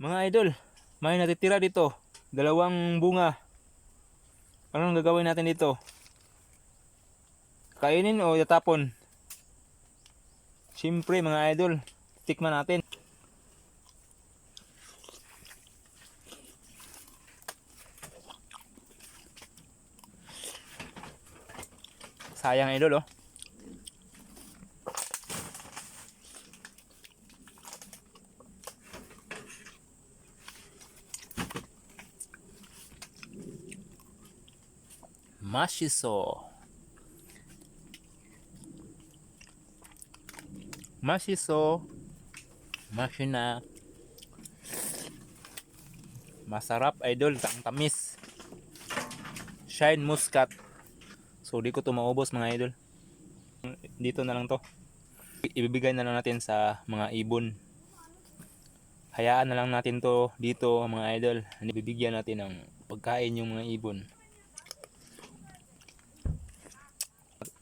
Mga idol, may natitira dito. Dalawang bunga. Anong gagawin natin dito? Kainin o itapon? Siyempre mga idol, tikman natin. Sayang idol oh. Mashiso. Mashiso. Mashina. Masarap idol, tamis. Shine muscat. So di ko to maubos mga idol. Dito na lang to. Ibibigay na lang natin sa mga ibon. Hayaan na lang natin to dito mga idol. Bibigyan natin ng pagkain yung mga ibon.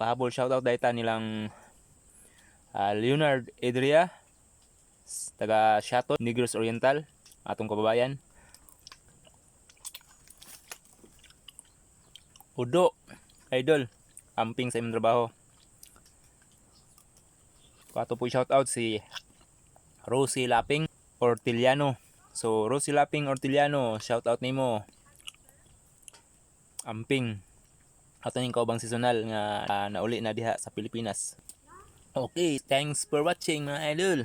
Pahabol shoutout dahil nilang Leonard Edria, taga Shaton, Negros Oriental, atong kababayan. Udo, idol, amping sa imong trabaho. Kato po shoutout si Rosie Laping Ortiliano. So Rosie Laping Ortiliano, shoutout nimo. Amping. Ato ning kaubang seasonal nga nauli na diha sa Pilipinas. Okay, thanks for watching mga idol.